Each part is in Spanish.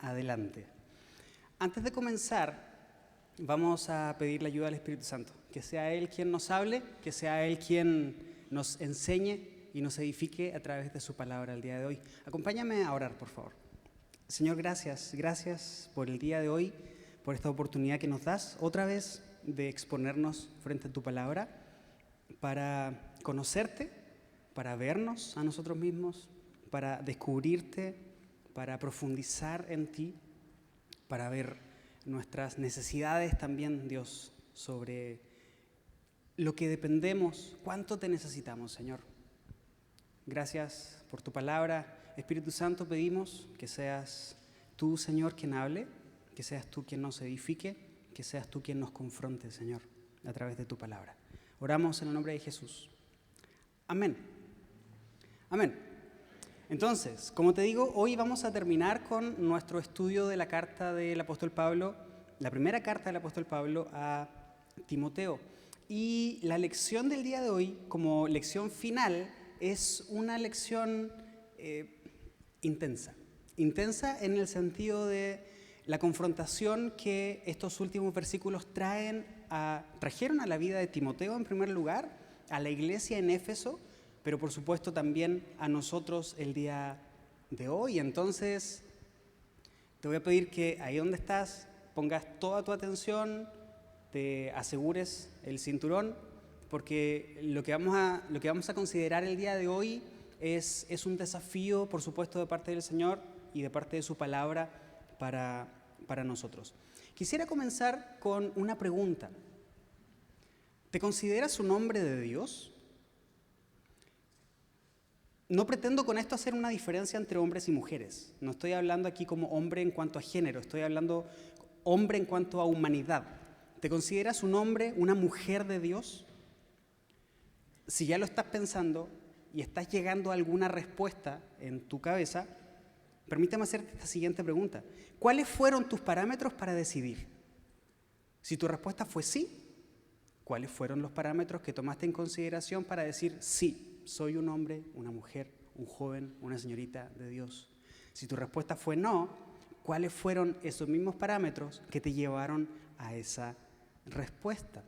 adelante. Antes de comenzar, vamos a pedir la ayuda al Espíritu Santo, que sea Él quien nos hable, que sea Él quien nos enseñe y nos edifique a través de su palabra el día de hoy. Acompáñame a orar, por favor. Señor, gracias por el día de hoy, por esta oportunidad que nos das otra vez de exponernos frente a tu palabra para conocerte, para vernos a nosotros mismos, para descubrirte, para profundizar en ti, para ver nuestras necesidades también, Dios, sobre lo que dependemos, cuánto te necesitamos, Señor. Gracias por tu palabra. Espíritu Santo, pedimos que seas tú, Señor, quien hable, que seas tú quien nos edifique, que seas tú quien nos confronte, Señor, a través de tu palabra. Oramos en el nombre de Jesús. Amén. Amén. Entonces, como te digo, hoy vamos a terminar con nuestro estudio de la carta del apóstol Pablo, la primera carta del apóstol Pablo a Timoteo. Y la lección del día de hoy, como lección final, es una lección intensa en el sentido de la confrontación que estos últimos versículos trajeron a la vida de Timoteo en primer lugar, a la iglesia en Éfeso, pero por supuesto también a nosotros el día de hoy. Entonces, te voy a pedir que ahí donde estás pongas toda tu atención, te asegures el cinturón, porque lo que vamos a considerar el día de hoy es un desafío, por supuesto, de parte del Señor y de parte de su palabra para nosotros. Quisiera comenzar con una pregunta. ¿Te consideras un hombre de Dios? No pretendo con esto hacer una diferencia entre hombres y mujeres. No estoy hablando aquí como hombre en cuanto a género, estoy hablando hombre en cuanto a humanidad. ¿Te consideras un hombre, una mujer de Dios? Si ya lo estás pensando y estás llegando a alguna respuesta en tu cabeza, permítame hacerte esta siguiente pregunta. ¿Cuáles fueron tus parámetros para decidir? Si tu respuesta fue sí, ¿cuáles fueron los parámetros que tomaste en consideración para decir sí, soy un hombre, una mujer, un joven, una señorita de Dios? Si tu respuesta fue no, ¿cuáles fueron esos mismos parámetros que te llevaron a esa respuesta?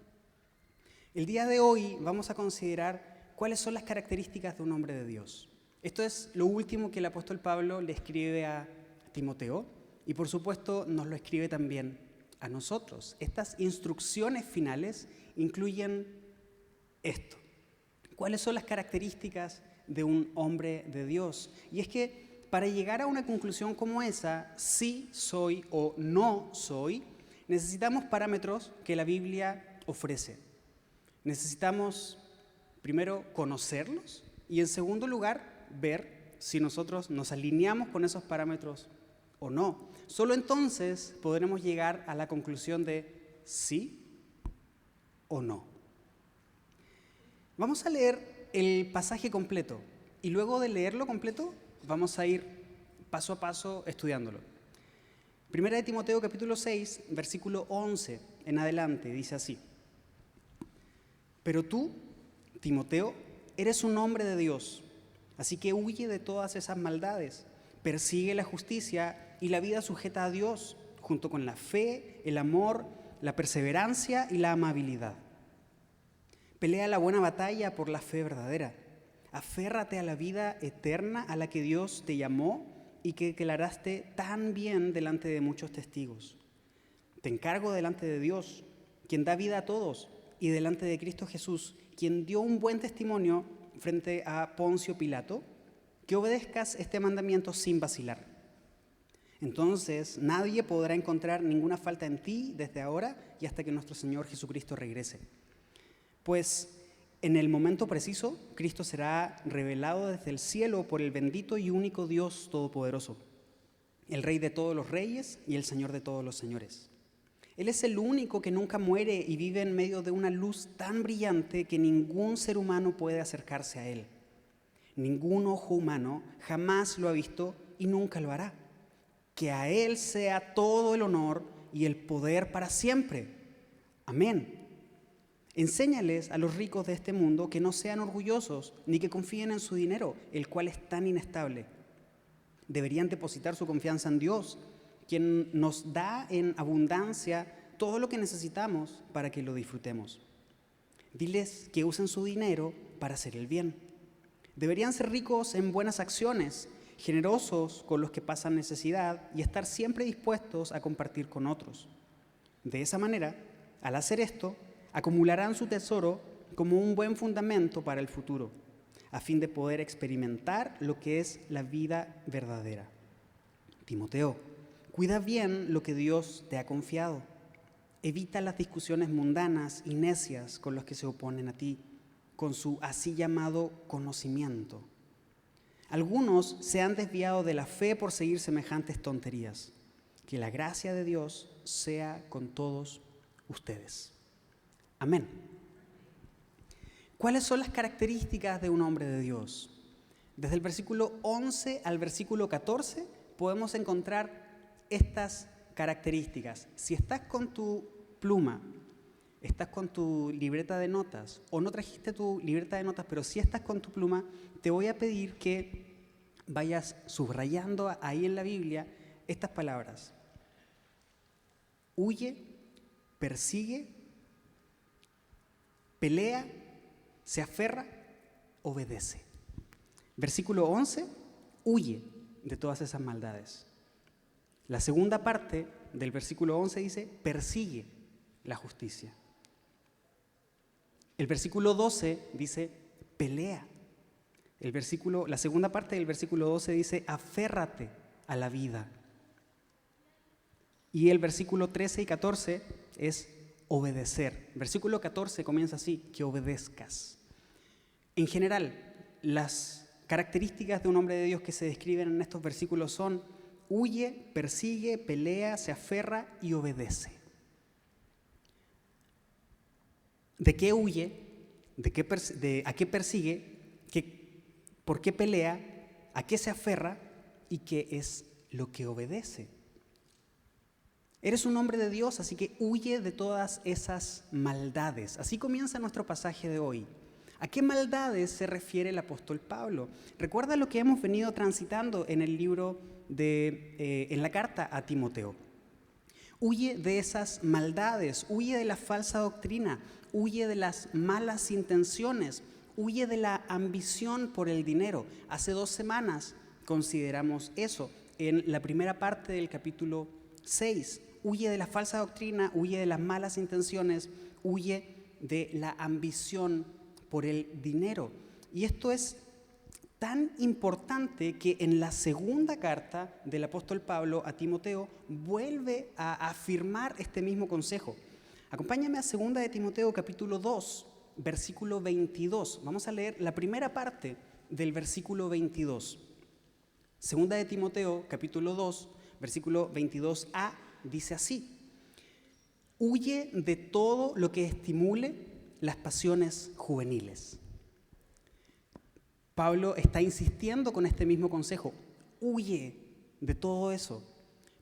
El día de hoy vamos a considerar cuáles son las características de un hombre de Dios. Esto es lo último que el apóstol Pablo le escribe a Timoteo y por supuesto nos lo escribe también a nosotros. Estas instrucciones finales incluyen esto. ¿Cuáles son las características de un hombre de Dios? Y es que para llegar a una conclusión como esa, sí soy o no soy, necesitamos parámetros que la Biblia ofrece. Necesitamos primero conocerlos y en segundo lugar ver si nosotros nos alineamos con esos parámetros o no. Solo entonces podremos llegar a la conclusión de sí o no. Vamos a leer el pasaje completo y luego de leerlo completo vamos a ir paso a paso estudiándolo. Primera de Timoteo capítulo 6, versículo 11 en adelante, dice así. Pero tú, Timoteo, eres un hombre de Dios, así que huye de todas esas maldades, persigue la justicia y la vida sujeta a Dios, junto con la fe, el amor, la perseverancia y la amabilidad. Pelea la buena batalla por la fe verdadera. Aférrate a la vida eterna a la que Dios te llamó y que declaraste tan bien delante de muchos testigos. Te encargo delante de Dios, quien da vida a todos, y delante de Cristo Jesús, quien dio un buen testimonio frente a Poncio Pilato, que obedezcas este mandamiento sin vacilar. Entonces nadie podrá encontrar ninguna falta en ti desde ahora y hasta que nuestro Señor Jesucristo regrese. Pues en el momento preciso, Cristo será revelado desde el cielo por el bendito y único Dios Todopoderoso, el Rey de todos los reyes y el Señor de todos los señores. Él es el único que nunca muere y vive en medio de una luz tan brillante que ningún ser humano puede acercarse a Él. Ningún ojo humano jamás lo ha visto y nunca lo hará. Que a Él sea todo el honor y el poder para siempre. Amén. Enséñales a los ricos de este mundo que no sean orgullosos ni que confíen en su dinero, el cual es tan inestable. Deberían depositar su confianza en Dios, quien nos da en abundancia todo lo que necesitamos para que lo disfrutemos. Diles que usen su dinero para hacer el bien. Deberían ser ricos en buenas acciones, generosos con los que pasan necesidad y estar siempre dispuestos a compartir con otros. De esa manera, al hacer esto, acumularán su tesoro como un buen fundamento para el futuro, a fin de poder experimentar lo que es la vida verdadera. Timoteo, cuida bien lo que Dios te ha confiado. Evita las discusiones mundanas y necias con los que se oponen a ti, con su así llamado conocimiento. Algunos se han desviado de la fe por seguir semejantes tonterías. Que la gracia de Dios sea con todos ustedes. Amén. ¿Cuáles son las características de un hombre de Dios? Desde el versículo 11 al versículo 14 podemos encontrar estas características. Si estás con tu pluma, estás con tu libreta de notas, o no trajiste tu libreta de notas, pero si estás con tu pluma, te voy a pedir que vayas subrayando ahí en la Biblia estas palabras. Huye, persigue, pelea, se aferra, obedece. Versículo 11, huye de todas esas maldades. La segunda parte del versículo 11 dice, persigue la justicia. El versículo 12 dice, pelea. La segunda parte del versículo 12 dice, aférrate a la vida. Y el versículo 13 y 14 es obedecer. El versículo 14 comienza así, que obedezcas. En general, las características de un hombre de Dios que se describen en estos versículos son huye, persigue, pelea, se aferra y obedece. ¿De qué huye? ¿A qué persigue? ¿Por qué pelea? ¿A qué se aferra? ¿Y qué es lo que obedece? Eres un hombre de Dios, así que huye de todas esas maldades. Así comienza nuestro pasaje de hoy. ¿A qué maldades se refiere el apóstol Pablo? Recuerda lo que hemos venido transitando en el libro en la carta a Timoteo. Huye de esas maldades, huye de la falsa doctrina, huye de las malas intenciones, huye de la ambición por el dinero. Hace 2 semanas consideramos eso en la primera parte del capítulo 6. Huye de la falsa doctrina, huye de las malas intenciones, huye de la ambición por el dinero. Y esto es tan importante que en la segunda carta del apóstol Pablo a Timoteo vuelve a afirmar este mismo consejo. Acompáñame a 2 de Timoteo capítulo 2, versículo 22. Vamos a leer la primera parte del versículo 22. 2 de Timoteo capítulo 2, versículo 22a, dice así: huye de todo lo que estimule las pasiones juveniles. Pablo está insistiendo con este mismo consejo. Huye de todo eso.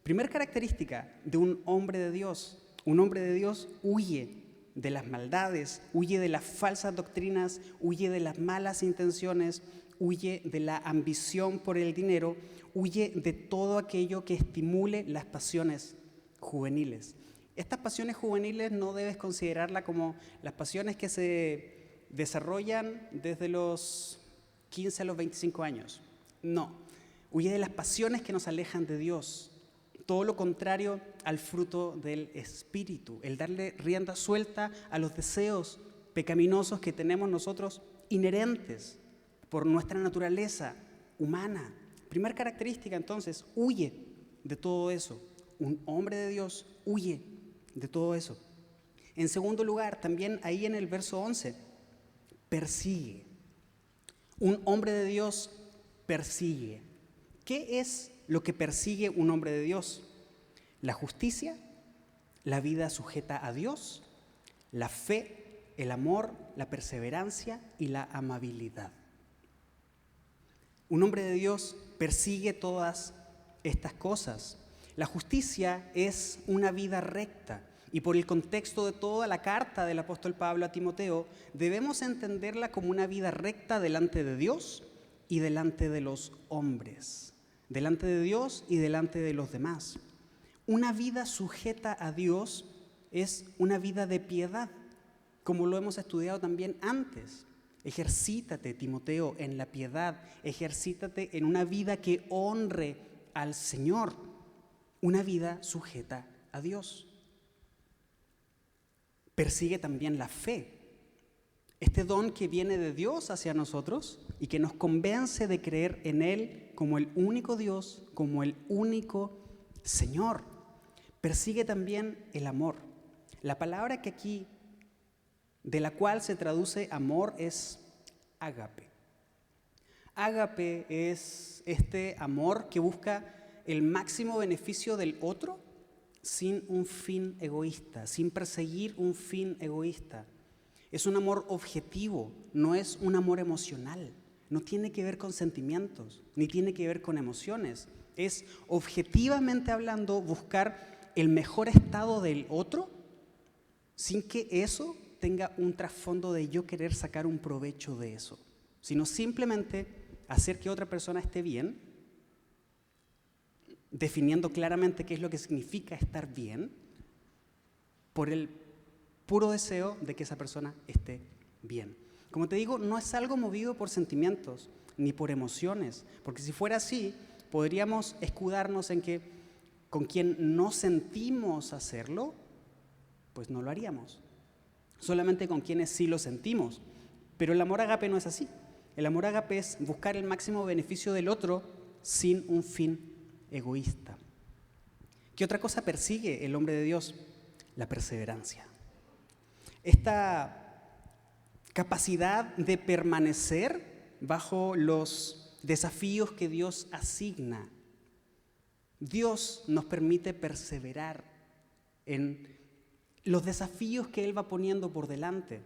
Primera característica de un hombre de Dios. Un hombre de Dios huye de las maldades, huye de las falsas doctrinas, huye de las malas intenciones, huye de la ambición por el dinero, huye de todo aquello que estimule las pasiones juveniles. Estas pasiones juveniles no debes considerarlas como las pasiones que se desarrollan desde los 15 a los 25 años. No, huye de las pasiones que nos alejan de Dios. Todo lo contrario al fruto del Espíritu, el darle rienda suelta a los deseos pecaminosos que tenemos nosotros inherentes por nuestra naturaleza humana. Primera característica entonces, huye de todo eso. Un hombre de Dios huye de todo eso. En segundo lugar, también ahí en el verso 11, persigue. Un hombre de Dios persigue. ¿Qué es lo que persigue un hombre de Dios? La justicia, la vida sujeta a Dios, la fe, el amor, la perseverancia y la amabilidad. Un hombre de Dios persigue todas estas cosas. La justicia es una vida recta y por el contexto de toda la carta del apóstol Pablo a Timoteo, debemos entenderla como una vida recta delante de Dios y delante de los hombres, delante de Dios y delante de los demás. Una vida sujeta a Dios es una vida de piedad, como lo hemos estudiado también antes. Ejercítate, Timoteo, en la piedad. Ejercítate en una vida que honre al Señor. Una vida sujeta a Dios. Persigue también la fe. Este don que viene de Dios hacia nosotros y que nos convence de creer en Él como el único Dios, como el único Señor. Persigue también el amor. La palabra que aquí, de la cual se traduce amor, es ágape. Ágape es este amor que busca el máximo beneficio del otro sin un fin egoísta, sin perseguir un fin egoísta. Es un amor objetivo, no es un amor emocional. No tiene que ver con sentimientos, ni tiene que ver con emociones. Es objetivamente hablando buscar el mejor estado del otro sin que eso tenga un trasfondo de yo querer sacar un provecho de eso, sino simplemente hacer que otra persona esté bien, definiendo claramente qué es lo que significa estar bien, por el puro deseo de que esa persona esté bien. Como te digo, no es algo movido por sentimientos ni por emociones, porque si fuera así, podríamos escudarnos en que con quien no sentimos hacerlo, pues no lo haríamos. Solamente con quienes sí lo sentimos. Pero el amor ágape no es así. El amor ágape es buscar el máximo beneficio del otro sin un fin egoísta. ¿Qué otra cosa persigue el hombre de Dios? La perseverancia. Esta capacidad de permanecer bajo los desafíos que Dios asigna. Dios nos permite perseverar en los desafíos que Él va poniendo por delante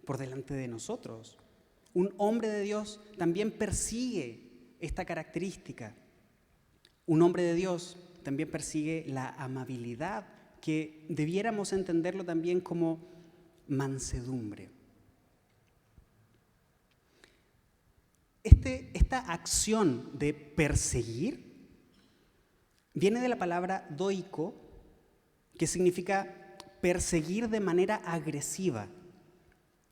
de nosotros. Un hombre de Dios también persigue esta característica. Un hombre de Dios también persigue la amabilidad, que debiéramos entenderlo también como mansedumbre. Esta acción de perseguir viene de la palabra doico, que significa perseguir de manera agresiva,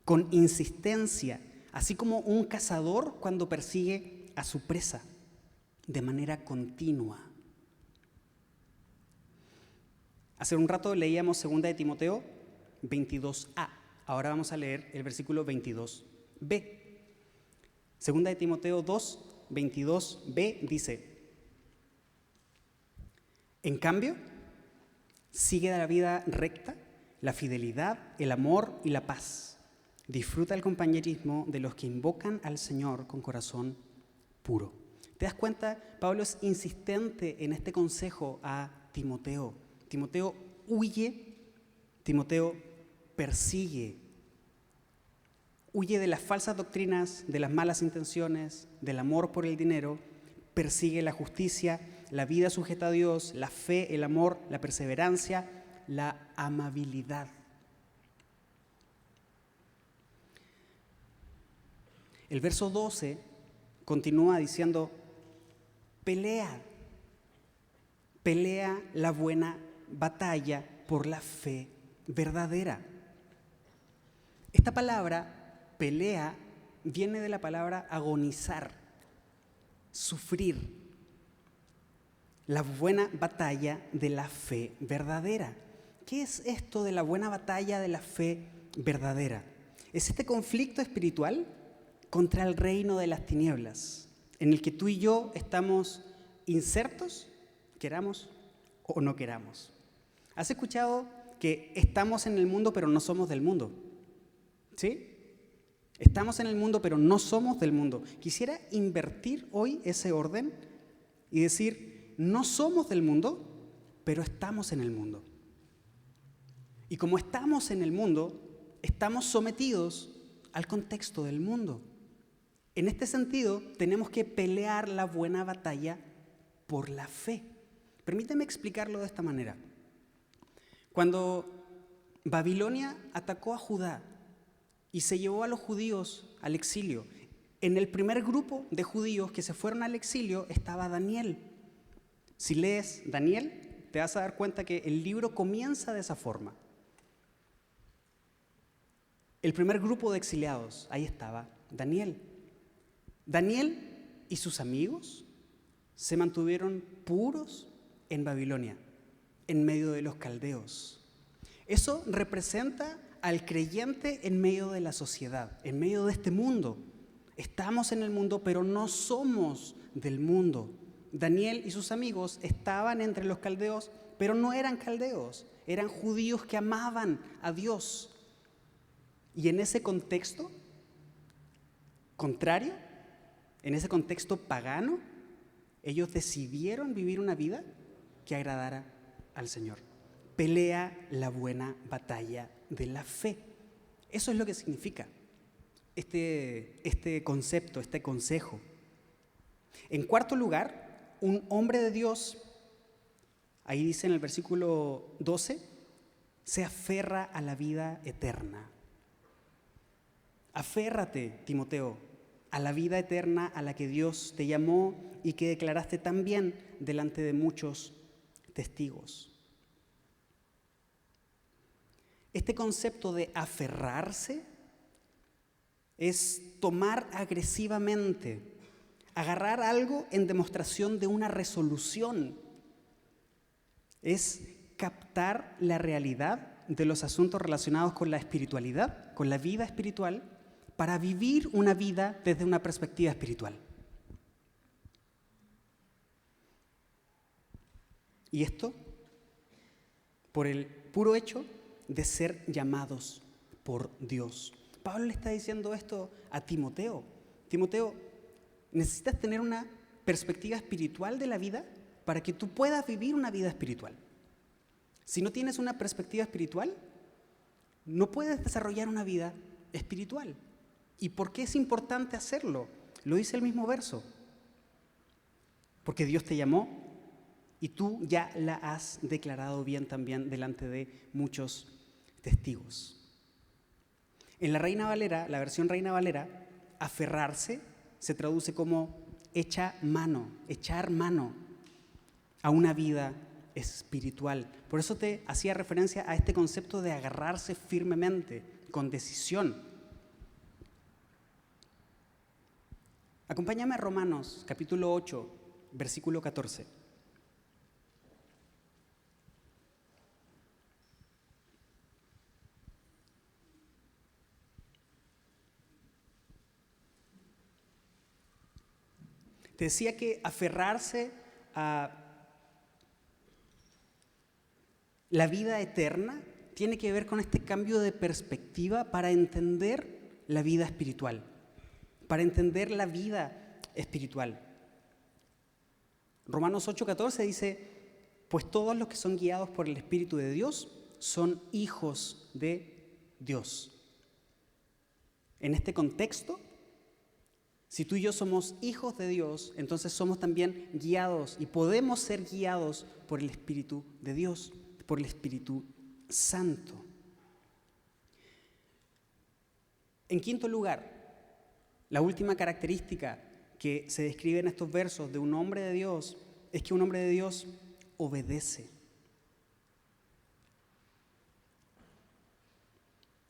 con insistencia, así como un cazador cuando persigue a su presa, de manera continua. Hace un rato leíamos 2 de Timoteo 22a. Ahora vamos a leer el versículo 22b. 2 de Timoteo 2, 22b dice: en cambio, sigue la vida recta, la fidelidad, el amor y la paz. Disfruta el compañerismo de los que invocan al Señor con corazón puro. ¿Te das cuenta? Pablo es insistente en este consejo a Timoteo. Timoteo huye, Timoteo persigue. Huye de las falsas doctrinas, de las malas intenciones, del amor por el dinero, persigue la justicia, la vida sujeta a Dios, la fe, el amor, la perseverancia, la amabilidad. El verso 12 continúa diciendo: pelea la buena batalla por la fe verdadera. Esta palabra pelea viene de la palabra agonizar, sufrir. La buena batalla de la fe verdadera. ¿Qué es esto de la buena batalla de la fe verdadera? Es este conflicto espiritual contra el reino de las tinieblas, en el que tú y yo estamos insertos, queramos o no queramos. ¿Has escuchado que estamos en el mundo pero no somos del mundo? ¿Sí? Estamos en el mundo pero no somos del mundo. Quisiera invertir hoy ese orden y decir: no somos del mundo, pero estamos en el mundo. Y como estamos en el mundo, estamos sometidos al contexto del mundo. En este sentido, tenemos que pelear la buena batalla por la fe. Permíteme explicarlo de esta manera. Cuando Babilonia atacó a Judá y se llevó a los judíos al exilio, en el primer grupo de judíos que se fueron al exilio estaba Daniel. Si lees Daniel, te vas a dar cuenta que el libro comienza de esa forma. El primer grupo de exiliados, ahí estaba Daniel. Daniel y sus amigos se mantuvieron puros en Babilonia, en medio de los caldeos. Eso representa al creyente en medio de la sociedad, en medio de este mundo. Estamos en el mundo, pero no somos del mundo. Daniel y sus amigos estaban entre los caldeos, pero no eran caldeos, eran judíos que amaban a Dios. Y en ese contexto contrario, en ese contexto pagano, ellos decidieron vivir una vida que agradara al Señor. Pelea la buena batalla de la fe. Eso es lo que significa este concepto, este consejo. En cuarto lugar, un hombre de Dios, ahí dice en el versículo 12, se aferra a la vida eterna. Aférrate, Timoteo, a la vida eterna a la que Dios te llamó y que declaraste también delante de muchos testigos. Este concepto de aferrarse es tomar agresivamente, agarrar algo en demostración de una resolución. Es captar la realidad de los asuntos relacionados con la espiritualidad, con la vida espiritual, para vivir una vida desde una perspectiva espiritual. Y esto por el puro hecho de ser llamados por Dios. Pablo le está diciendo esto a Timoteo. Timoteo, necesitas tener una perspectiva espiritual de la vida para que tú puedas vivir una vida espiritual. Si no tienes una perspectiva espiritual, no puedes desarrollar una vida espiritual. ¿Y por qué es importante hacerlo? Lo dice el mismo verso. Porque Dios te llamó y tú ya la has declarado bien también delante de muchos testigos. En la Reina Valera, la versión Reina Valera, aferrarse se traduce como echar mano a una vida espiritual. Por eso te hacía referencia a este concepto de agarrarse firmemente, con decisión. Acompáñame a Romanos, capítulo 8, versículo 14. Te decía que aferrarse a la vida eterna tiene que ver con este cambio de perspectiva para entender la vida espiritual, para entender la vida espiritual. Romanos 8:14 dice, pues todos los que son guiados por el Espíritu de Dios son hijos de Dios. En este contexto, si tú y yo somos hijos de Dios, entonces somos también guiados y podemos ser guiados por el Espíritu de Dios, por el Espíritu Santo. En quinto lugar, la última característica que se describe en estos versos de un hombre de Dios es que un hombre de Dios obedece.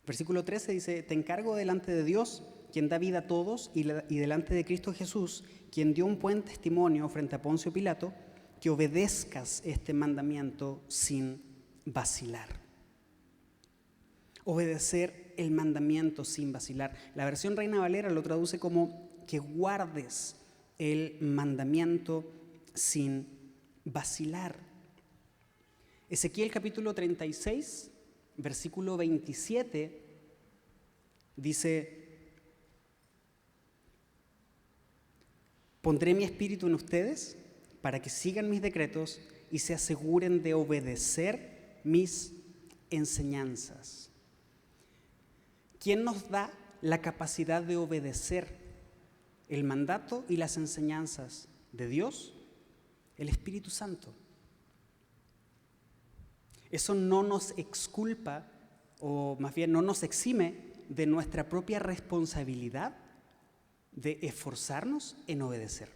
Versículo 13 dice, te encargo delante de Dios, quien da vida a todos, y delante de Cristo Jesús, quien dio un buen testimonio frente a Poncio Pilato, que obedezcas este mandamiento sin vacilar. Obedecer el mandamiento sin vacilar. La versión Reina Valera lo traduce como que guardes el mandamiento sin vacilar. Ezequiel capítulo 36, versículo 27, dice, pondré mi espíritu en ustedes para que sigan mis decretos y se aseguren de obedecer mis enseñanzas. ¿Quién nos da la capacidad de obedecer el mandato y las enseñanzas de Dios? El Espíritu Santo. Eso no nos exculpa, o más bien no nos exime de nuestra propia responsabilidad de esforzarnos en obedecer.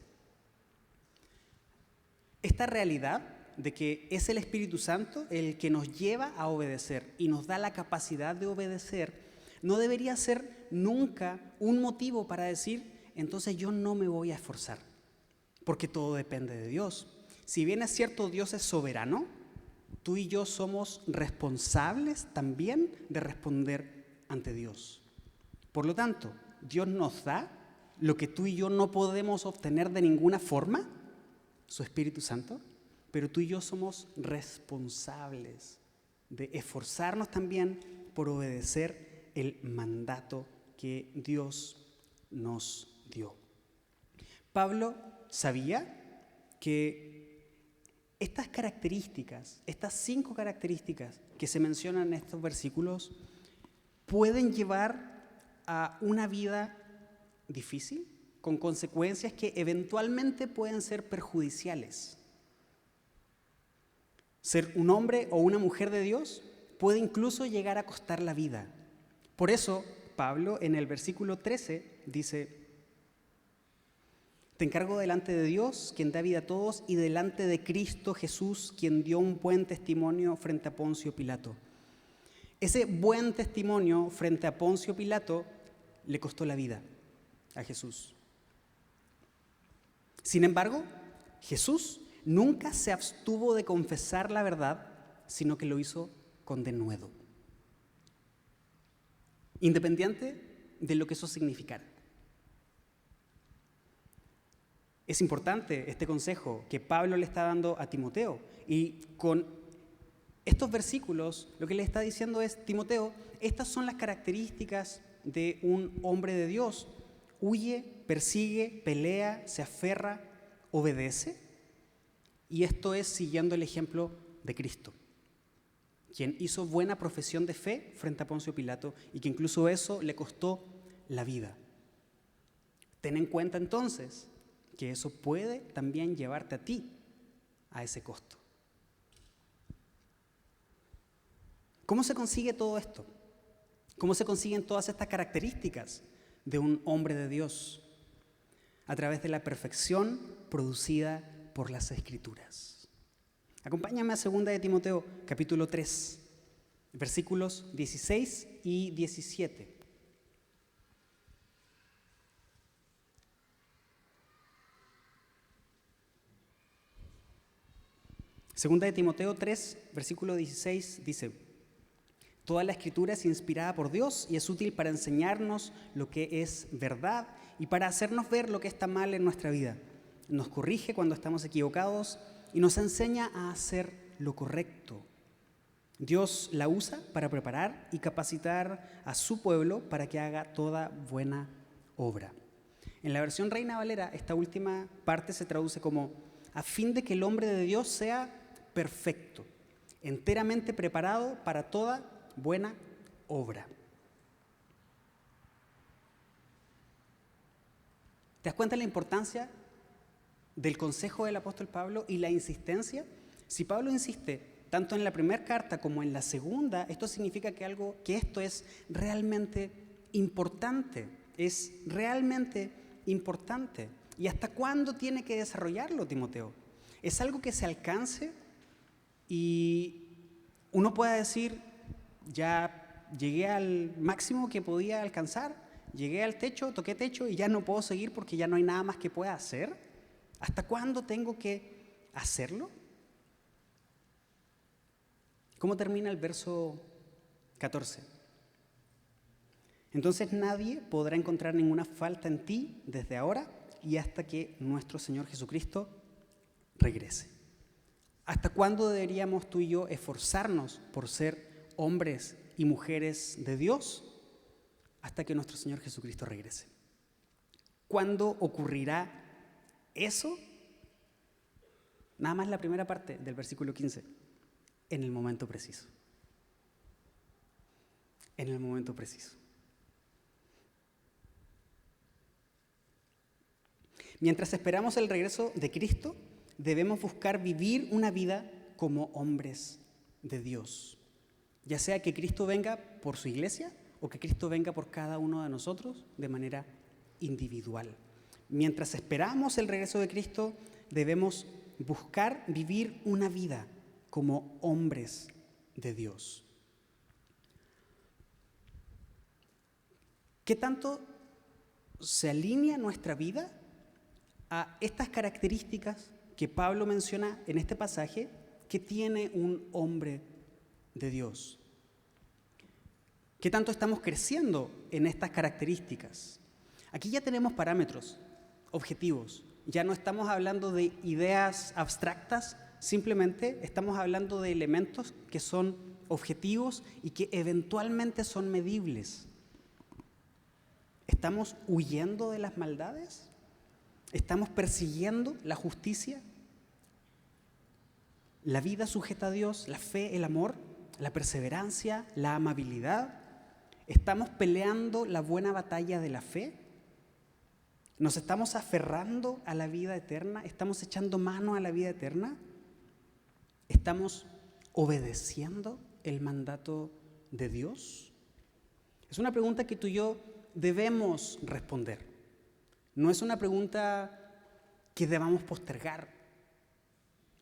Esta realidad de que es el Espíritu Santo el que nos lleva a obedecer y nos da la capacidad de obedecer, no debería ser nunca un motivo para decir, entonces yo no me voy a esforzar, porque todo depende de Dios. Si bien es cierto, Dios es soberano, tú y yo somos responsables también de responder ante Dios. Por lo tanto, Dios nos da lo que tú y yo no podemos obtener de ninguna forma, su Espíritu Santo, pero tú y yo somos responsables de esforzarnos también por obedecer el mandato que Dios nos dio. Pablo sabía que estas características, estas 5 características que se mencionan en estos versículos, pueden llevar a una vida difícil, con consecuencias que eventualmente pueden ser perjudiciales. Ser un hombre o una mujer de Dios puede incluso llegar a costar la vida. Por eso, Pablo en el versículo 13 dice: te encargo delante de Dios, quien da vida a todos, y delante de Cristo Jesús, quien dio un buen testimonio frente a Poncio Pilato. Ese buen testimonio frente a Poncio Pilato le costó la vida a Jesús. Sin embargo, Jesús nunca se abstuvo de confesar la verdad, sino que lo hizo con denuedo, independiente de lo que eso significara. Es importante este consejo que Pablo le está dando a Timoteo, y con estos versículos lo que le está diciendo es: Timoteo, estas son las características de un hombre de Dios. Huye, persigue, pelea, se aferra, obedece. Y esto es siguiendo el ejemplo de Cristo, quien hizo buena profesión de fe frente a Poncio Pilato y que incluso eso le costó la vida. Ten en cuenta entonces que eso puede también llevarte a ti a ese costo. ¿Cómo se consigue todo esto? ¿Cómo se consiguen todas estas características de un hombre de Dios? A través de la perfección producida por las Escrituras. Acompáñame a 2 de Timoteo, capítulo 3, versículos 16 y 17. Segunda de Timoteo 3, versículo 16 dice: toda la Escritura es inspirada por Dios y es útil para enseñarnos lo que es verdad y para hacernos ver lo que está mal en nuestra vida. Nos corrige cuando estamos equivocados y nos enseña a hacer lo correcto. Dios la usa para preparar y capacitar a su pueblo para que haga toda buena obra. En la versión Reina Valera, esta última parte se traduce como: a fin de que el hombre de Dios sea perfecto, enteramente preparado para toda buena obra. ¿Te das cuenta de la importancia del consejo del apóstol Pablo y la insistencia? Si Pablo insiste tanto en la primera carta como en la segunda, esto significa que esto es realmente importante. Es realmente importante. ¿Y hasta cuándo tiene que desarrollarlo, Timoteo? ¿Es algo que se alcance y uno pueda decir: ya llegué al máximo que podía alcanzar, llegué al techo, toqué techo y ya no puedo seguir porque ya no hay nada más que pueda hacer? ¿Hasta cuándo tengo que hacerlo? ¿Cómo termina el verso 14? Entonces nadie podrá encontrar ninguna falta en ti desde ahora y hasta que nuestro Señor Jesucristo regrese. ¿Hasta cuándo deberíamos tú y yo esforzarnos por ser hombres y mujeres de Dios? Hasta que nuestro Señor Jesucristo regrese. ¿Cuándo ocurrirá eso? Nada más la primera parte del versículo 15. En el momento preciso. En el momento preciso. Mientras esperamos el regreso de Cristo, debemos buscar vivir una vida como hombres de Dios. Ya sea que Cristo venga por su iglesia o que Cristo venga por cada uno de nosotros de manera individual. Mientras esperamos el regreso de Cristo, debemos buscar vivir una vida como hombres de Dios. ¿Qué tanto se alinea nuestra vida a estas características que Pablo menciona en este pasaje que tiene un hombre de Dios? ¿Qué tanto estamos creciendo en estas características? Aquí ya tenemos parámetros, objetivos. Ya no estamos hablando de ideas abstractas, simplemente estamos hablando de elementos que son objetivos y que eventualmente son medibles. ¿Estamos huyendo de las maldades? ¿Estamos persiguiendo la justicia? ¿La vida sujeta a Dios, la fe, el amor, la perseverancia, la amabilidad? ¿Estamos peleando la buena batalla de la fe? ¿Nos estamos aferrando a la vida eterna? ¿Estamos echando mano a la vida eterna? ¿Estamos obedeciendo el mandato de Dios? Es una pregunta que tú y yo debemos responder. No es una pregunta que debamos postergar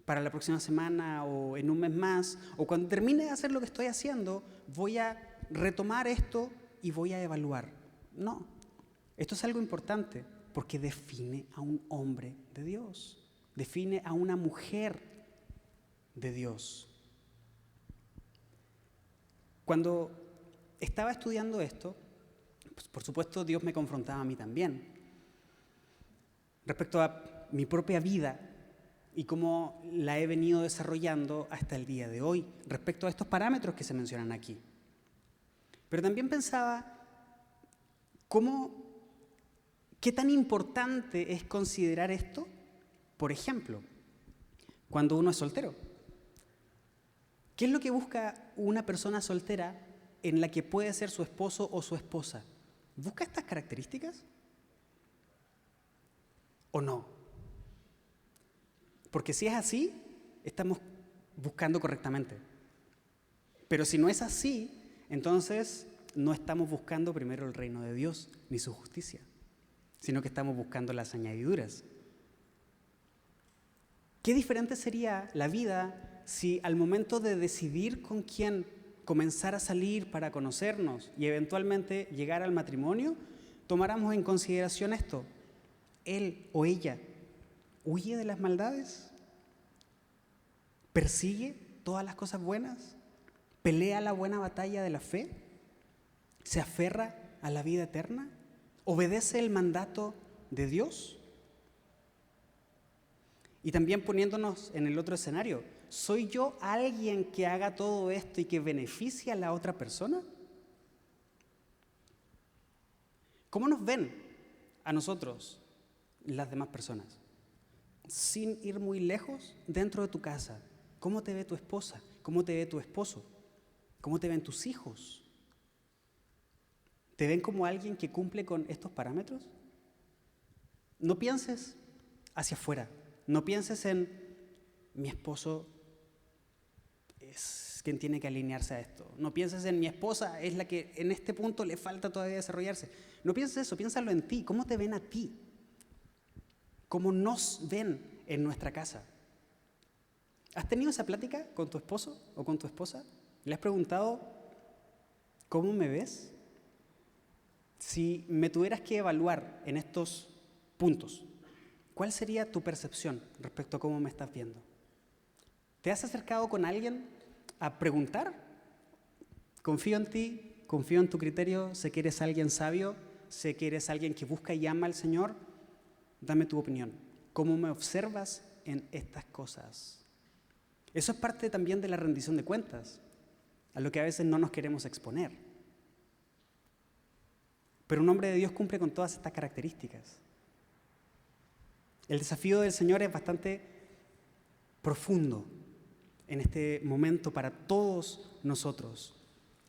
para la próxima semana o en un mes más, o cuando termine de hacer lo que estoy haciendo, voy a retomar esto y voy a evaluar. No, esto es algo importante porque define a un hombre de Dios, define a una mujer de Dios. Cuando estaba estudiando esto, pues por supuesto Dios me confrontaba a mí también respecto a mi propia vida y cómo la he venido desarrollando hasta el día de hoy respecto a estos parámetros que se mencionan aquí. Pero también pensaba qué tan importante es considerar esto, por ejemplo, cuando uno es soltero. ¿Qué es lo que busca una persona soltera en la que puede ser su esposo o su esposa? ¿Busca estas características o no? Porque si es así, estamos buscando correctamente. Pero si no es así, entonces no estamos buscando primero el reino de Dios ni su justicia, sino que estamos buscando las añadiduras. ¿Qué diferente sería la vida si al momento de decidir con quién comenzar a salir para conocernos y eventualmente llegar al matrimonio, tomáramos en consideración esto? Él o ella huye de las maldades, persigue todas las cosas buenas, pelea la buena batalla de la fe, se aferra a la vida eterna, obedece el mandato de Dios. Y también poniéndonos en el otro escenario, ¿soy yo alguien que haga todo esto y que beneficie a la otra persona? ¿Cómo nos ven a nosotros las demás personas? Sin ir muy lejos, dentro de tu casa, ¿cómo te ve tu esposa? ¿Cómo te ve tu esposo? ¿Cómo te ven tus hijos? ¿Te ven como alguien que cumple con estos parámetros? No pienses hacia afuera. No pienses en mi esposo es quien tiene que alinearse a esto. No pienses en mi esposa es la que en este punto le falta todavía desarrollarse. No pienses eso, piénsalo en ti. ¿Cómo te ven a ti? ¿Cómo nos ven en nuestra casa? ¿Has tenido esa plática con tu esposo o con tu esposa? ¿Le has preguntado cómo me ves? Si me tuvieras que evaluar en estos puntos, ¿cuál sería tu percepción respecto a cómo me estás viendo? ¿Te has acercado con alguien a preguntar? Confío en ti, confío en tu criterio, sé que eres alguien sabio, sé que eres alguien que busca y ama al Señor. Dame tu opinión. ¿Cómo me observas en estas cosas? Eso es parte también de la rendición de cuentas, a lo que a veces no nos queremos exponer. Pero un hombre de Dios cumple con todas estas características. El desafío del Señor es bastante profundo en este momento para todos nosotros.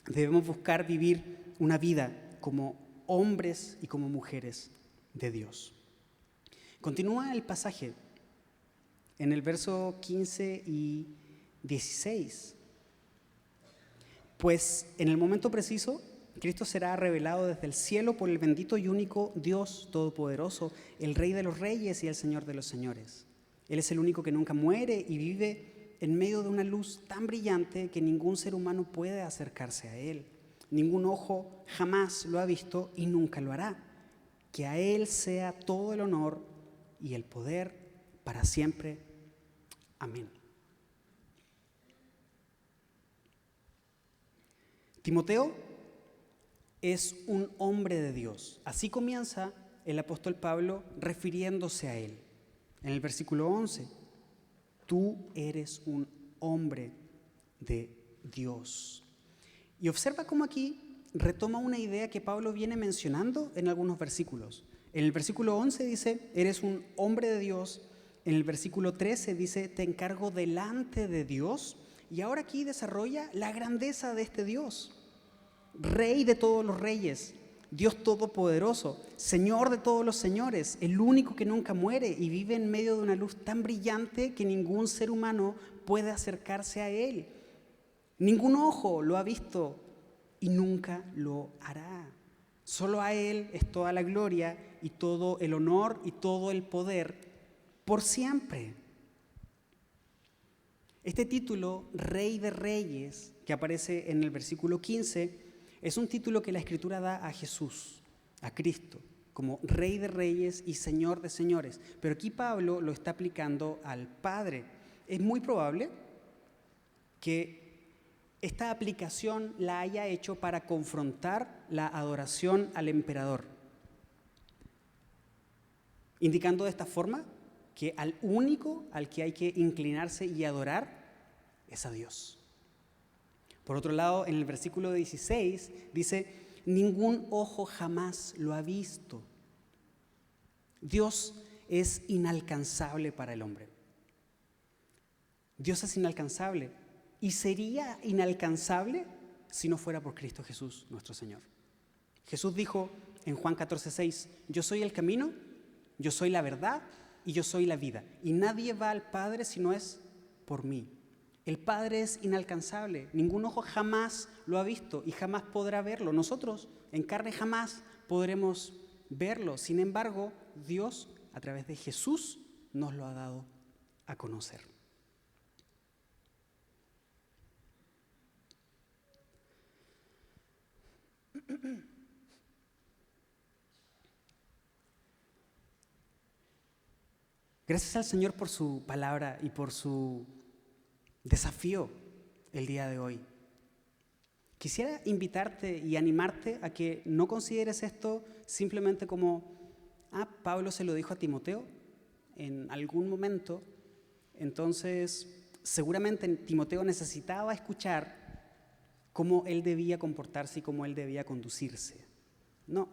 Debemos buscar vivir una vida como hombres y como mujeres de Dios. Continúa el pasaje en el verso 15 y 16. Pues en el momento preciso, Cristo será revelado desde el cielo por el bendito y único Dios Todopoderoso, el Rey de los Reyes y el Señor de los Señores. Él es el único que nunca muere y vive en medio de una luz tan brillante que ningún ser humano puede acercarse a Él. Ningún ojo jamás lo ha visto y nunca lo hará. Que a Él sea todo el honor y el poder para siempre. Amén. Timoteo es un hombre de Dios. Así comienza el apóstol Pablo refiriéndose a él. En el versículo 11, tú eres un hombre de Dios. Y observa cómo aquí retoma una idea que Pablo viene mencionando en algunos versículos. En el versículo 11 dice, eres un hombre de Dios. En el versículo 13 dice, te encargo delante de Dios. Y ahora aquí desarrolla la grandeza de este Dios. Rey de todos los reyes, Dios todopoderoso, Señor de todos los señores, el único que nunca muere y vive en medio de una luz tan brillante que ningún ser humano puede acercarse a Él. Ningún ojo lo ha visto y nunca lo hará. Solo a Él es toda la gloria y todo el honor y todo el poder por siempre. Este título, Rey de Reyes, que aparece en el versículo 15, es un título que la Escritura da a Jesús, a Cristo, como Rey de Reyes y Señor de Señores. Pero aquí Pablo lo está aplicando al Padre. Es muy probable que esta aplicación la haya hecho para confrontar la adoración al emperador, indicando de esta forma que al único al que hay que inclinarse y adorar es a Dios. Por otro lado, en el versículo 16 dice, ningún ojo jamás lo ha visto. Dios es inalcanzable para el hombre. Dios es inalcanzable y sería inalcanzable si no fuera por Cristo Jesús, nuestro Señor. Jesús dijo en Juan 14:6, yo soy el camino, yo soy la verdad y yo soy la vida. Y nadie va al Padre si no es por mí. El Padre es inalcanzable, ningún ojo jamás lo ha visto y jamás podrá verlo. Nosotros en carne jamás podremos verlo. Sin embargo, Dios a través de Jesús nos lo ha dado a conocer. Gracias al Señor por su palabra y por su desafío el día de hoy. Quisiera invitarte y animarte a que no consideres esto simplemente como, Pablo se lo dijo a Timoteo en algún momento, entonces seguramente Timoteo necesitaba escuchar cómo él debía comportarse y cómo él debía conducirse. No,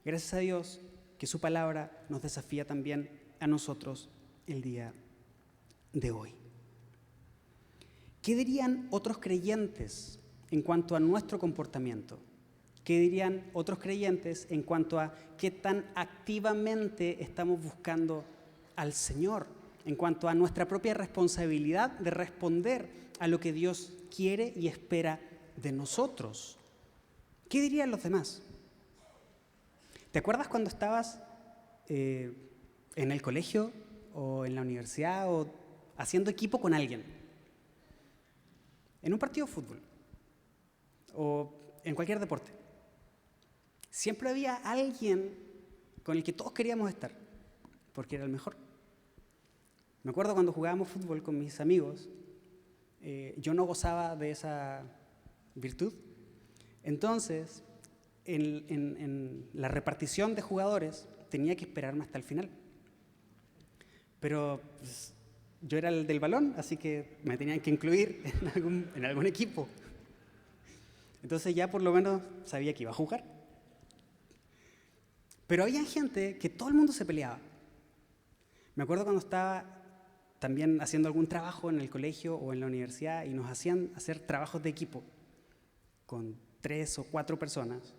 gracias a Dios que su palabra nos desafía también a nosotros el día de hoy. ¿Qué dirían otros creyentes en cuanto a nuestro comportamiento? ¿Qué dirían otros creyentes en cuanto a qué tan activamente estamos buscando al Señor? En cuanto a nuestra propia responsabilidad de responder a lo que Dios quiere y espera de nosotros. ¿Qué dirían los demás? ¿Te acuerdas cuando estabas en el colegio o en la universidad o haciendo equipo con alguien? En un partido de fútbol o en cualquier deporte. Siempre había alguien con el que todos queríamos estar, porque era el mejor. Me acuerdo cuando jugábamos fútbol con mis amigos, yo no gozaba de esa virtud. Entonces, en la repartición de jugadores tenía que esperarme hasta el final. Pero pues, yo era el del balón, así que me tenían que incluir en algún equipo. Entonces ya por lo menos sabía que iba a jugar. Pero había gente que todo el mundo se peleaba. Me acuerdo cuando estaba también haciendo algún trabajo en el colegio o en la universidad y nos hacían hacer trabajos de equipo con 3 o 4 personas.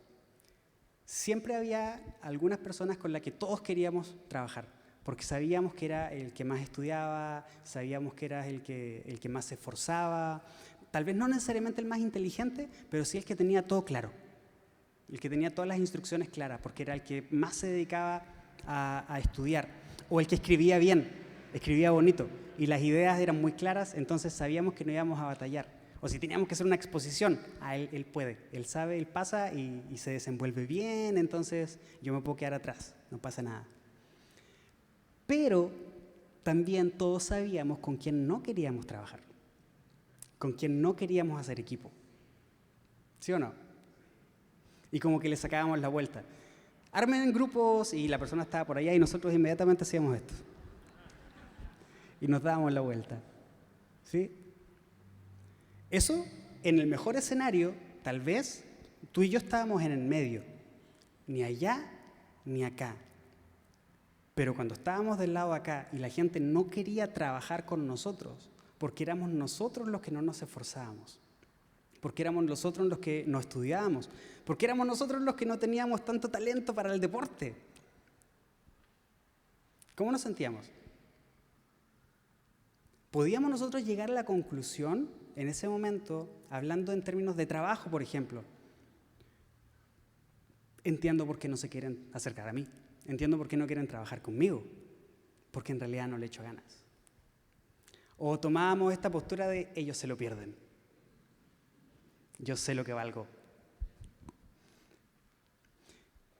Siempre había algunas personas con las que todos queríamos trabajar. Porque sabíamos que era el que más estudiaba, sabíamos que era el que más se esforzaba, tal vez no necesariamente el más inteligente, pero sí el que tenía todo claro, el que tenía todas las instrucciones claras, porque era el que más se dedicaba a estudiar, o el que escribía bien. escribía bonito y las ideas eran muy claras, entonces sabíamos que no íbamos a batallar. O si teníamos que hacer una exposición, él puede, él sabe, él pasa y se desenvuelve bien, entonces yo me puedo quedar atrás, no pasa nada. Pero también todos sabíamos con quién no queríamos trabajar, con quién no queríamos hacer equipo. ¿Sí o no? Y como que le sacábamos la vuelta. Armen en grupos y la persona estaba por allá y nosotros inmediatamente hacíamos esto. Y nos dábamos la vuelta. ¿Sí? Eso, en el mejor escenario, tal vez tú y yo estábamos en el medio. Ni allá, ni acá. Pero cuando estábamos del lado acá y la gente no quería trabajar con nosotros, porque éramos nosotros los que no nos esforzábamos, porque éramos nosotros los que no estudiábamos, porque éramos nosotros los que no teníamos tanto talento para el deporte. ¿Cómo nos sentíamos? ¿Podíamos nosotros llegar a la conclusión en ese momento, hablando en términos de trabajo, por ejemplo? Entiendo por qué no se quieren acercar a mí, entiendo por qué no quieren trabajar conmigo, porque en realidad no le echo ganas. O tomábamos esta postura de ellos se lo pierden. Yo sé lo que valgo.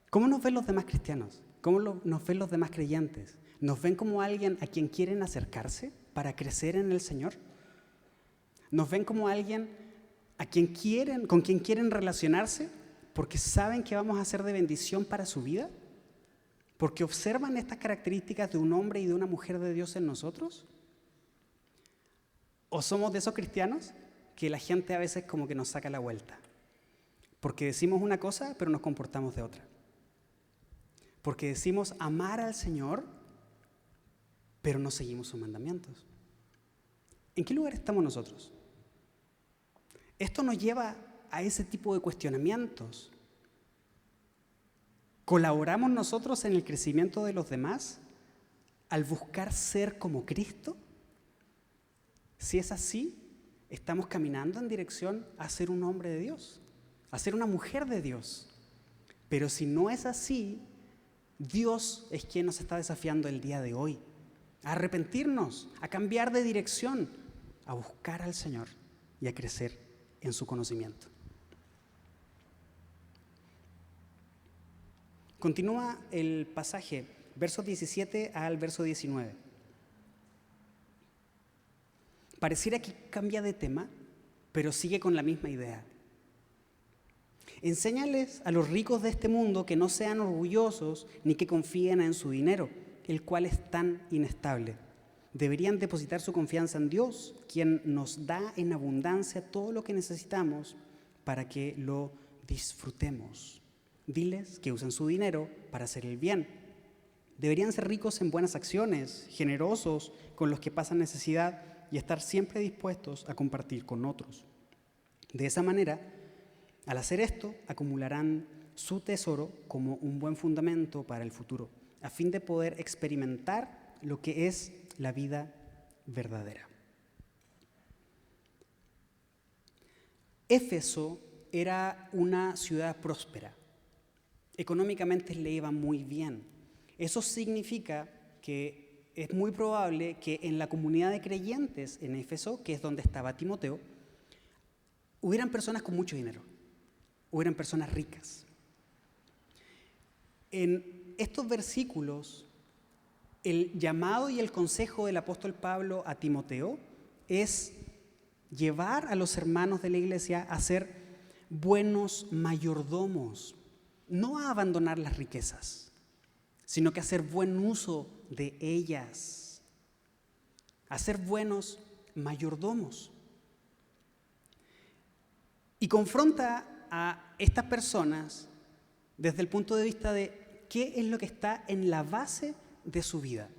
¿Cómo nos ven los demás cristianos? ¿Cómo nos ven los demás creyentes? ¿Nos ven como alguien a quien quieren acercarse para crecer en el Señor? ¿Nos ven como alguien con quien quieren relacionarse porque saben que vamos a ser de bendición para su vida? ¿Porque observan estas características de un hombre y de una mujer de Dios en nosotros? ¿O somos de esos cristianos que la gente a veces como que nos saca la vuelta? Porque decimos una cosa, pero nos comportamos de otra. Porque decimos amar al Señor, pero no seguimos sus mandamientos. ¿En qué lugar estamos nosotros? Esto nos lleva a ese tipo de cuestionamientos. ¿Colaboramos nosotros en el crecimiento de los demás al buscar ser como Cristo? Si es así, estamos caminando en dirección a ser un hombre de Dios, a ser una mujer de Dios. Pero si no es así, Dios es quien nos está desafiando el día de hoy, a arrepentirnos, a cambiar de dirección, a buscar al Señor y a crecer en su conocimiento. Continúa el pasaje, versos 17 al verso 19. Pareciera que cambia de tema, pero sigue con la misma idea. Enséñales a los ricos de este mundo que no sean orgullosos ni que confíen en su dinero, el cual es tan inestable. Deberían depositar su confianza en Dios, quien nos da en abundancia todo lo que necesitamos para que lo disfrutemos. Diles que usen su dinero para hacer el bien. Deberían ser ricos en buenas acciones, generosos con los que pasan necesidad y estar siempre dispuestos a compartir con otros. De esa manera, al hacer esto, acumularán su tesoro como un buen fundamento para el futuro, a fin de poder experimentar lo que es la vida verdadera. Éfeso era una ciudad próspera. Económicamente le iba muy bien. Eso significa que es muy probable que en la comunidad de creyentes en Éfeso, que es donde estaba Timoteo, hubieran personas con mucho dinero, hubieran personas ricas. En estos versículos, el llamado y el consejo del apóstol Pablo a Timoteo es llevar a los hermanos de la iglesia a ser buenos mayordomos, no a abandonar las riquezas, sino que a hacer buen uso de ellas, a ser buenos mayordomos. Y confronta a estas personas desde el punto de vista de qué es lo que está en la base de su vida.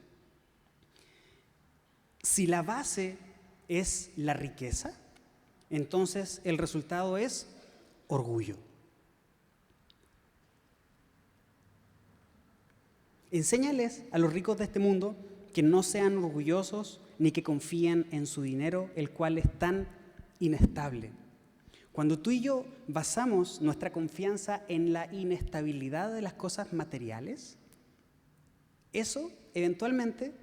Si la base es la riqueza, entonces el resultado es orgullo. Enséñales a los ricos de este mundo que no sean orgullosos ni que confíen en su dinero, el cual es tan inestable. Cuando tú y yo basamos nuestra confianza en la inestabilidad de las cosas materiales, eso eventualmente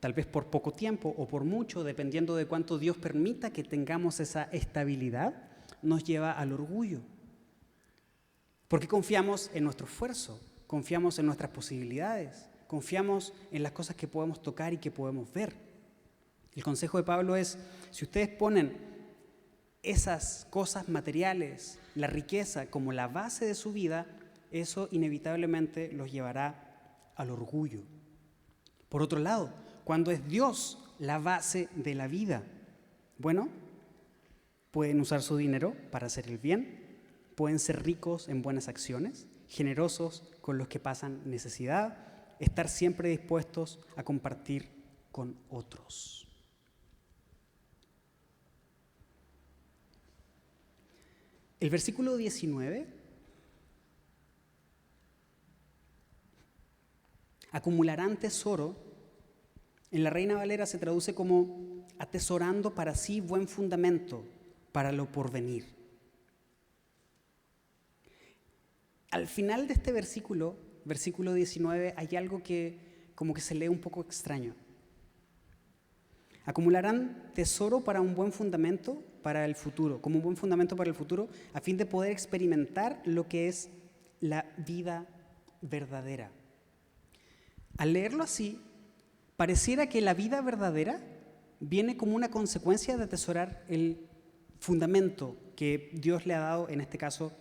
tal vez por poco tiempo o por mucho, dependiendo de cuánto Dios permita que tengamos esa estabilidad, nos lleva al orgullo. Porque confiamos en nuestro esfuerzo, confiamos en nuestras posibilidades, confiamos en las cosas que podemos tocar y que podemos ver. El consejo de Pablo es, si ustedes ponen esas cosas materiales, la riqueza, como la base de su vida, eso inevitablemente los llevará al orgullo. Por otro lado, cuando es Dios la base de la vida, bueno, pueden usar su dinero para hacer el bien, pueden ser ricos en buenas acciones, generosos con los que pasan necesidad, estar siempre dispuestos a compartir con otros. El versículo 19, acumularán tesoro, en la Reina Valera se traduce como atesorando para sí buen fundamento para lo porvenir. Al final de este versículo, versículo 19, hay algo que como que se lee un poco extraño. Acumularán tesoro para un buen fundamento para el futuro, como un buen fundamento para el futuro, a fin de poder experimentar lo que es la vida verdadera. Al leerlo así, pareciera que la vida verdadera viene como una consecuencia de atesorar el fundamento que Dios le ha dado, en este caso,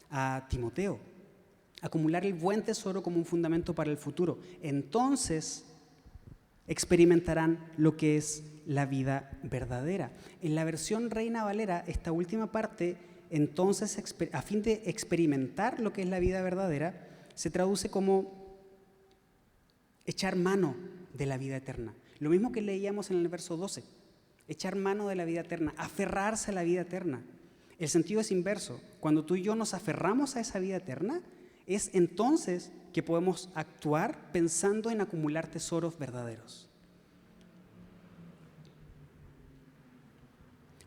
a Timoteo. Acumular el buen tesoro como un fundamento para el futuro. Entonces experimentarán lo que es la vida verdadera. En la versión Reina Valera, esta última parte, entonces, a fin de experimentar lo que es la vida verdadera, se traduce como echar mano de la vida eterna. Lo mismo que leíamos en el verso 12, echar mano de la vida eterna, aferrarse a la vida eterna. El sentido es inverso. Cuando tú y yo nos aferramos a esa vida eterna, es entonces que podemos actuar pensando en acumular tesoros verdaderos.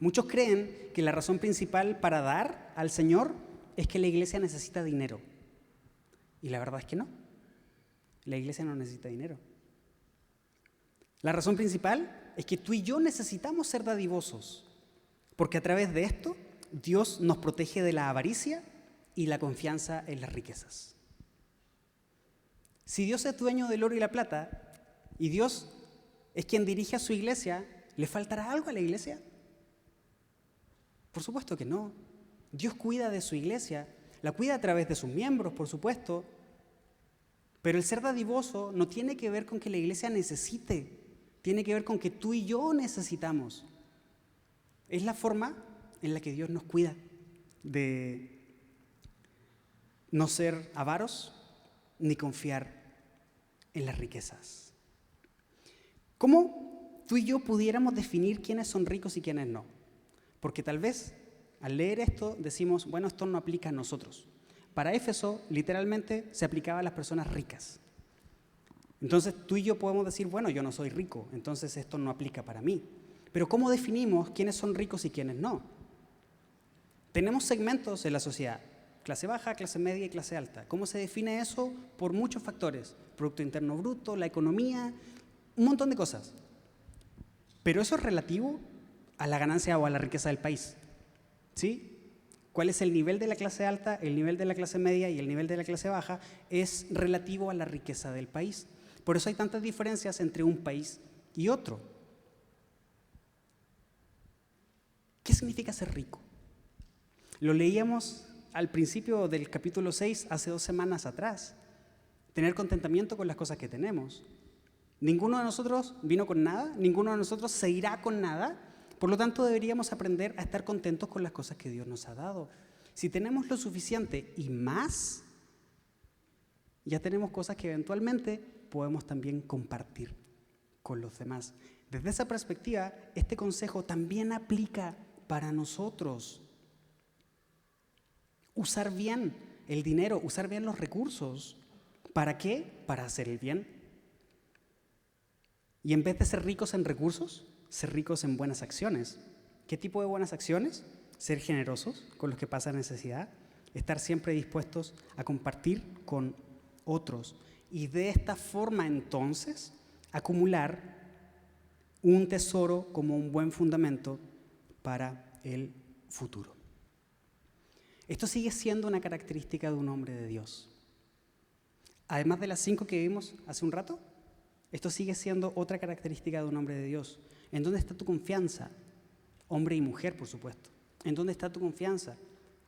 Muchos creen que la razón principal para dar al Señor es que la iglesia necesita dinero. Y la verdad es que no. La iglesia no necesita dinero. La razón principal es que tú y yo necesitamos ser dadivosos, porque a través de esto Dios nos protege de la avaricia y la confianza en las riquezas. Si Dios es dueño del oro y la plata, y Dios es quien dirige a su iglesia, ¿le faltará algo a la iglesia? Por supuesto que no. Dios cuida de su iglesia, la cuida a través de sus miembros, por supuesto, pero el ser dadivoso no tiene que ver con que la iglesia necesite, tiene que ver con que tú y yo necesitamos. Es la forma en la que Dios nos cuida de no ser avaros ni confiar en las riquezas. ¿Cómo tú y yo pudiéramos definir quiénes son ricos y quiénes no? Porque tal vez al leer esto decimos, bueno, esto no aplica a nosotros. Para Éfeso, literalmente, se aplicaba a las personas ricas. Entonces tú y yo podemos decir, bueno, yo no soy rico, entonces esto no aplica para mí. Pero ¿cómo definimos quiénes son ricos y quiénes no? Tenemos segmentos en la sociedad, clase baja, clase media y clase alta. ¿Cómo se define eso? Por muchos factores. Producto Interno Bruto, la economía, un montón de cosas. Pero eso es relativo a la ganancia o a la riqueza del país. ¿Sí? ¿Cuál es el nivel de la clase alta, el nivel de la clase media y el nivel de la clase baja? Es relativo a la riqueza del país. Por eso hay tantas diferencias entre un país y otro. ¿Qué significa ser rico? Lo leíamos al principio del capítulo 6, hace 2 semanas atrás. Tener contentamiento con las cosas que tenemos. Ninguno de nosotros vino con nada, ninguno de nosotros se irá con nada. Por lo tanto, deberíamos aprender a estar contentos con las cosas que Dios nos ha dado. Si tenemos lo suficiente y más, ya tenemos cosas que eventualmente podemos también compartir con los demás. Desde esa perspectiva, este consejo también aplica para nosotros. Usar bien el dinero, usar bien los recursos. ¿Para qué? Para hacer el bien. Y en vez de ser ricos en recursos, ser ricos en buenas acciones. ¿Qué tipo de buenas acciones? Ser generosos con los que pasan necesidad, estar siempre dispuestos a compartir con otros. Y de esta forma entonces acumular un tesoro como un buen fundamento para el futuro. Esto sigue siendo una característica de un hombre de Dios. Además de las 5 que vimos hace un rato, esto sigue siendo otra característica de un hombre de Dios. ¿En dónde está tu confianza? Hombre y mujer, por supuesto. ¿En dónde está tu confianza?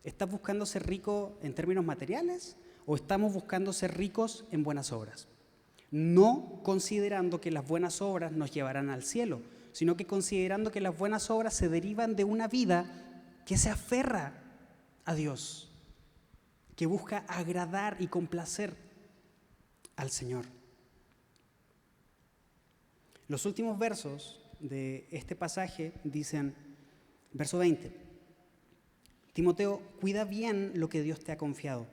¿Estás buscando ser rico en términos materiales o estamos buscando ser ricos en buenas obras? No considerando que las buenas obras nos llevarán al cielo, sino que considerando que las buenas obras se derivan de una vida que se aferra a Dios, que busca agradar y complacer al Señor. Los últimos versos de este pasaje dicen, verso 20, Timoteo, cuida bien lo que Dios te ha confiado.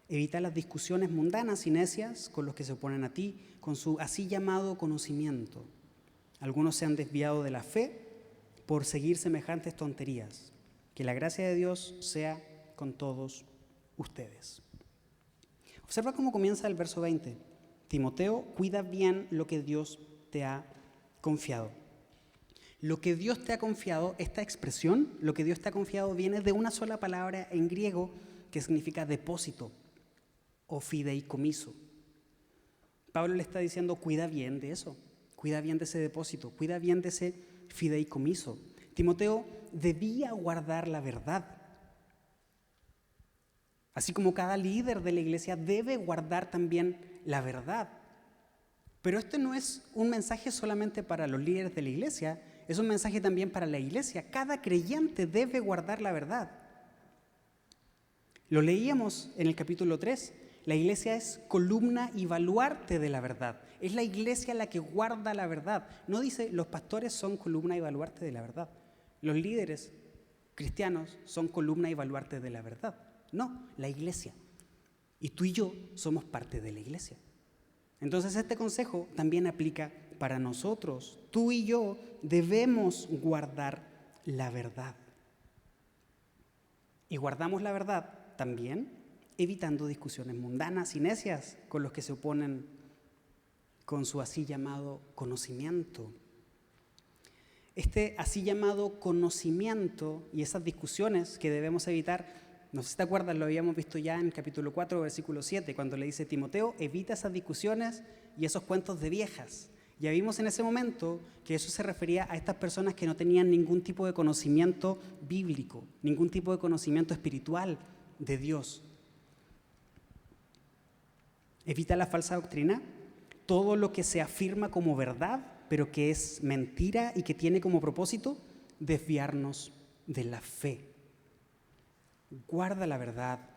Evita las discusiones mundanas y necias con los que se oponen a ti, con su así llamado conocimiento. Algunos se han desviado de la fe por seguir semejantes tonterías. Que la gracia de Dios sea con todos ustedes. Observa cómo comienza el verso 20. Timoteo, cuida bien lo que Dios te ha confiado. Lo que Dios te ha confiado, esta expresión, lo que Dios te ha confiado, viene de una sola palabra en griego que significa depósito o fideicomiso. Pablo le está diciendo, cuida bien de eso, cuida bien de ese depósito, cuida bien de ese fideicomiso. Timoteo debía guardar la verdad. Así como cada líder de la iglesia debe guardar también la verdad. Pero este no es un mensaje solamente para los líderes de la iglesia, es un mensaje también para la iglesia. Cada creyente debe guardar la verdad. Lo leíamos en el capítulo 3. La iglesia es columna y baluarte de la verdad. Es la iglesia la que guarda la verdad. No dice los pastores son columna y baluarte de la verdad. Los líderes cristianos son columna y baluarte de la verdad. No, la iglesia. Y tú y yo somos parte de la iglesia. Entonces este consejo también aplica para nosotros. Tú y yo debemos guardar la verdad. Y guardamos la verdad también evitando discusiones mundanas y necias con los que se oponen con su así llamado conocimiento. Este así llamado conocimiento y esas discusiones que debemos evitar, no sé si te acuerdas, lo habíamos visto ya en capítulo 4, versículo 7, cuando le dice Timoteo, evita esas discusiones y esos cuentos de viejas. Ya vimos en ese momento que eso se refería a estas personas que no tenían ningún tipo de conocimiento bíblico, ningún tipo de conocimiento espiritual de Dios. Evita la falsa doctrina, todo lo que se afirma como verdad, pero que es mentira y que tiene como propósito desviarnos de la fe. Guarda la verdad,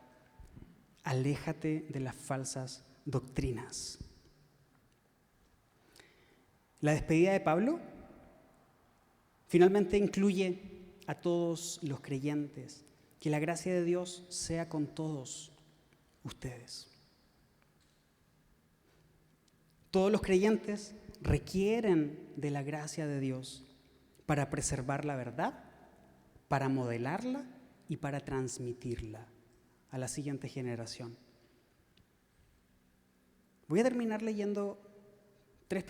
aléjate de las falsas doctrinas. La despedida de Pablo finalmente incluye a todos los creyentes. Que la gracia de Dios sea con todos ustedes. Todos los creyentes requieren de la gracia de Dios para preservar la verdad, para modelarla y para transmitirla a la siguiente generación. Voy a terminar leyendo tres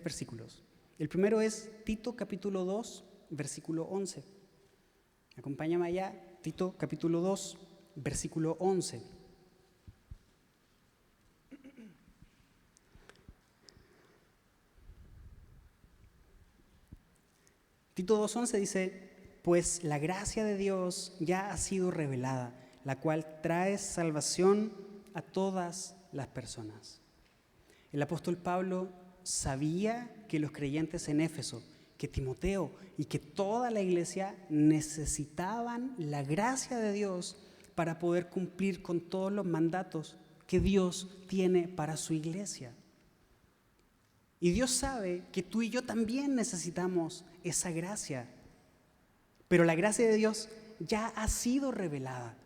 versículos. El primero es Tito capítulo 2, versículo 11. Acompáñame allá, Tito capítulo 2, versículo 11. Tito 2:11 dice, pues la gracia de Dios ya ha sido revelada, la cual trae salvación a todas las personas. El apóstol Pablo sabía que los creyentes en Éfeso, que Timoteo y que toda la iglesia necesitaban la gracia de Dios para poder cumplir con todos los mandatos que Dios tiene para su iglesia. Y Dios sabe que tú y yo también necesitamos esa gracia. Pero la gracia de Dios ya ha sido revelada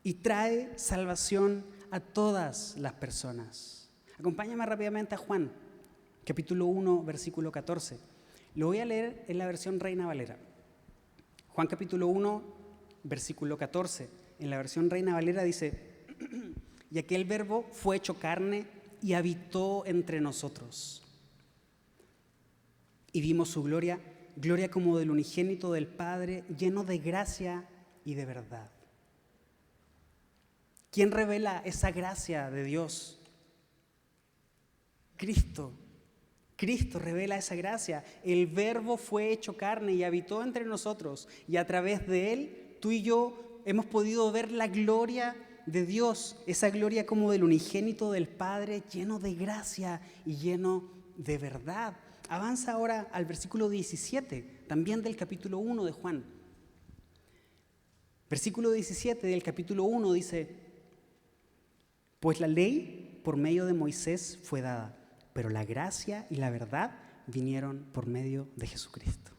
y trae salvación a todas las personas. Acompáñame rápidamente a Juan, capítulo 1, versículo 14. Lo voy a leer en la versión Reina Valera. Juan capítulo 1, versículo 14. En la versión Reina Valera dice, y aquel verbo fue hecho carne y habitó entre nosotros. y vimos su gloria, gloria como del unigénito del Padre, lleno de gracia y de verdad. ¿Quién revela esa gracia de Dios? Cristo. Cristo revela esa gracia. El Verbo fue hecho carne y habitó entre nosotros, y a través de Él, tú y yo hemos podido ver la gloria de Dios, esa gloria como del unigénito del Padre, lleno de gracia y lleno de verdad. Avanza ahora al versículo 17, también del capítulo 1 de Juan. Versículo 17 del capítulo 1 dice: pues la ley por medio de Moisés fue dada, pero la gracia y la verdad vinieron por medio de Jesucristo.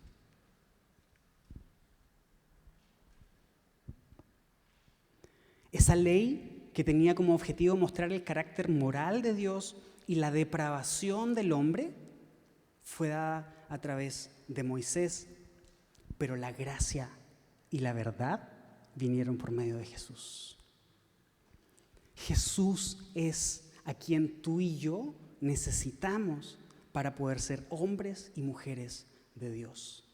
Esa ley que tenía como objetivo mostrar el carácter moral de Dios y la depravación del hombre fue dada a través de Moisés, pero la gracia y la verdad vinieron por medio de Jesús. Jesús es a quien tú y yo necesitamos para poder ser hombres y mujeres de Dios.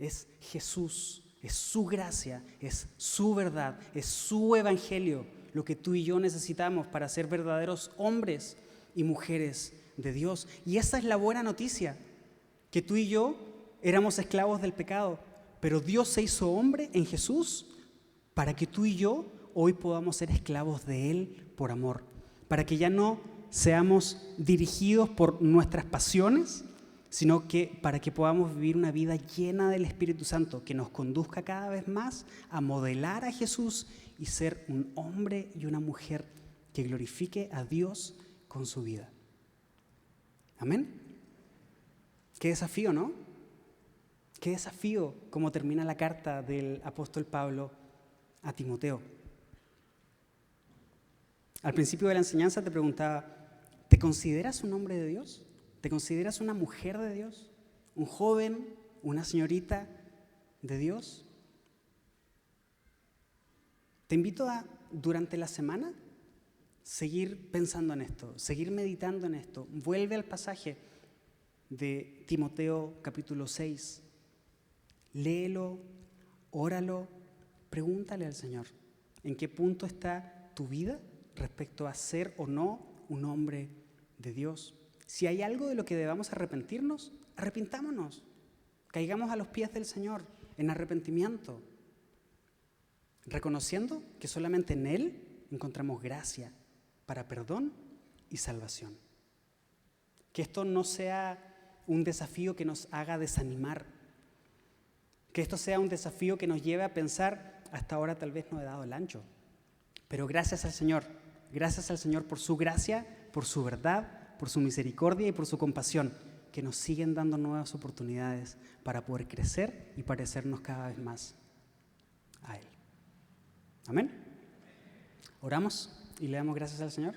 Es Jesús, es su gracia, es su verdad, es su evangelio lo que tú y yo necesitamos para ser verdaderos hombres y mujeres de Dios. Y esa es la buena noticia, que tú y yo éramos esclavos del pecado, pero Dios se hizo hombre en Jesús para que tú y yo hoy podamos ser esclavos de Él por amor, para que ya no seamos dirigidos por nuestras pasiones, sino que para que podamos vivir una vida llena del Espíritu Santo, que nos conduzca cada vez más a modelar a Jesús y ser un hombre y una mujer que glorifique a Dios con su vida. Amén. Qué desafío, ¿no? Qué desafío, como termina la carta del apóstol Pablo a Timoteo. Al principio de la enseñanza te preguntaba, ¿te consideras un hombre de Dios? ¿Te consideras una mujer de Dios? ¿Un joven? ¿Una señorita de Dios? Te invito a, durante la semana, seguir pensando en esto, seguir meditando en esto. Vuelve al pasaje de Timoteo capítulo 6. Léelo, óralo, pregúntale al Señor, ¿en qué punto está tu vida respecto a ser o no un hombre de Dios? Si hay algo de lo que debamos arrepentirnos, arrepintámonos. Caigamos a los pies del Señor en arrepentimiento, reconociendo que solamente en Él encontramos gracia para perdón y salvación. Que esto no sea un desafío que nos haga desanimar, que esto sea un desafío que nos lleve a pensar, hasta ahora tal vez no he dado el ancho, pero gracias al Señor por su gracia, por su verdad, por su misericordia y por su compasión, que nos siguen dando nuevas oportunidades para poder crecer y parecernos cada vez más a Él. Amén. Oramos y le damos gracias al Señor.